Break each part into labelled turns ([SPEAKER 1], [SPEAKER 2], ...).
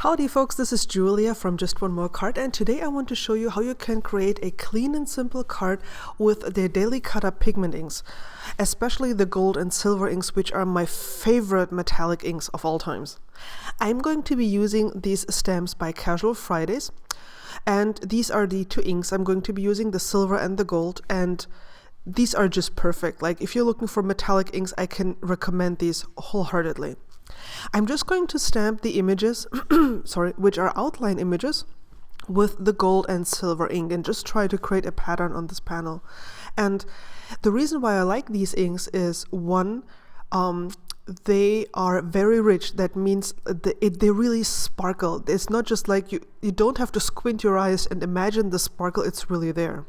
[SPEAKER 1] Howdy folks, this is Julia from Just One More Card, and today I want to show you how you can create a clean and simple card with the Delicata pigment inks, especially the gold and silver inks, which are my favorite metallic inks of all times. I'm going to be using these stamps by Casual Fridays, and these are the two inks. I'm going to be using the silver and the gold, and these are just perfect. Like, if you're looking for metallic inks, I can recommend these wholeheartedly. I'm just going to stamp the images, which are outline images, with the gold and silver ink, and just try to create a pattern on this panel. And the reason why I like these inks is, one, they are very rich. That means they really sparkle. It's not just like you don't have to squint your eyes and imagine the sparkle, it's really there.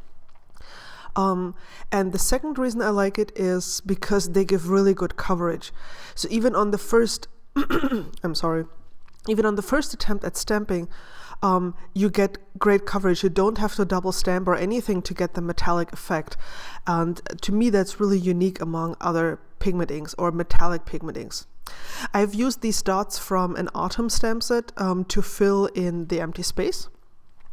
[SPEAKER 1] And the second reason I like it is because they give really good coverage. So even on the first even on the first attempt at stamping, you get great coverage. You don't have to double stamp or anything to get the metallic effect. And to me, that's really unique among other pigment inks or metallic pigment inks. I've used these dots from an autumn stamp set to fill in the empty space.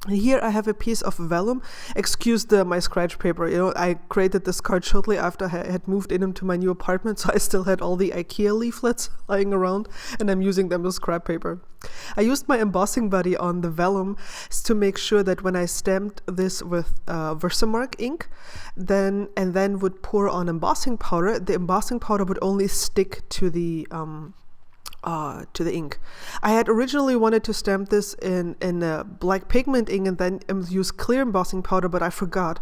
[SPEAKER 1] Here I have a piece of vellum. Excuse my scratch paper. I created this card shortly after I had moved into my new apartment, so I still had all the IKEA leaflets lying around, and I'm using them as scrap paper. I used my embossing buddy on the vellum to make sure that when I stamped this with Versamark ink, then would pour on embossing powder, the embossing powder would only stick to the ink. I had originally wanted to stamp this in a black pigment ink and then use clear embossing powder, but I forgot.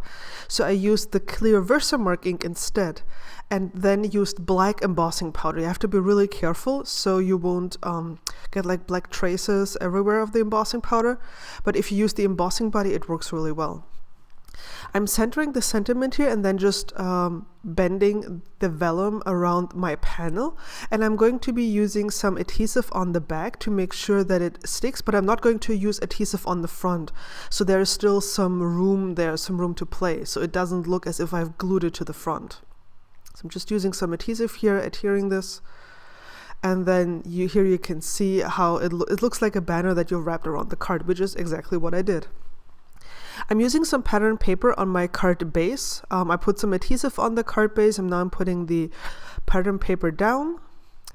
[SPEAKER 1] So I used the clear Versamark ink instead, and then used black embossing powder. You have to be really careful so you won't get like black traces everywhere of the embossing powder. But if you use the embossing buddy, it works really well. I'm centering the sentiment here and then just bending the vellum around my panel, and I'm going to be using some adhesive on the back to make sure that it sticks, but I'm not going to use adhesive on the front, so there is still some room there, some room to play, so it doesn't look as if I've glued it to the front. So I'm just using some adhesive here, adhering this, and then here you can see how it looks like a banner that you've wrapped around the card, which is exactly what I did. I'm using some pattern paper on my card base. I put some adhesive on the card base, and now I'm putting the pattern paper down,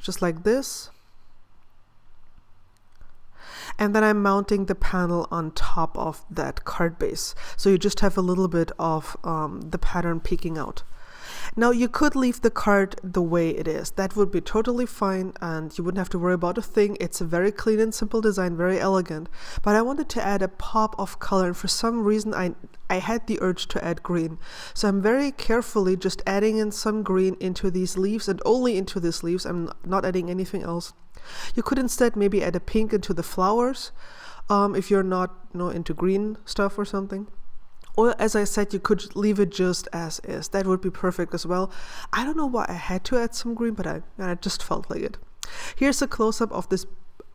[SPEAKER 1] just like this. And then I'm mounting the panel on top of that card base. So you just have a little bit of the pattern peeking out. Now, you could leave the card the way it is. That would be totally fine, and you wouldn't have to worry about a thing. It's a very clean and simple design, very elegant. But I wanted to add a pop of color, and for some reason I had the urge to add green. So I'm very carefully just adding in some green into these leaves, and only into these leaves. I'm not adding anything else. You could instead maybe add a pink into the flowers, if you're not into green stuff or something. Or, as I said, you could leave it just as is. That would be perfect as well. I don't know why I had to add some green, but I just felt like it. Here's a close-up of this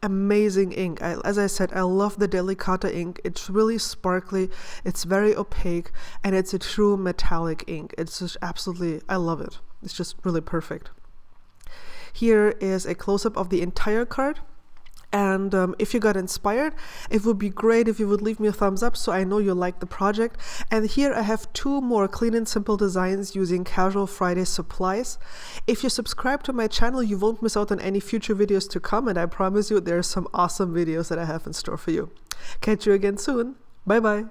[SPEAKER 1] amazing ink. As I said, I love the Delicata ink. It's really sparkly, it's very opaque, and it's a true metallic ink. It's just absolutely, I love it. It's just really perfect. Here is a close-up of the entire card. And if you got inspired, it would be great if you would leave me a thumbs up so I know you like the project. And here I have two more clean and simple designs using Casual Friday supplies. If you subscribe to my channel, you won't miss out on any future videos to come, and I promise you there are some awesome videos that I have in store for you. Catch you again soon. Bye bye.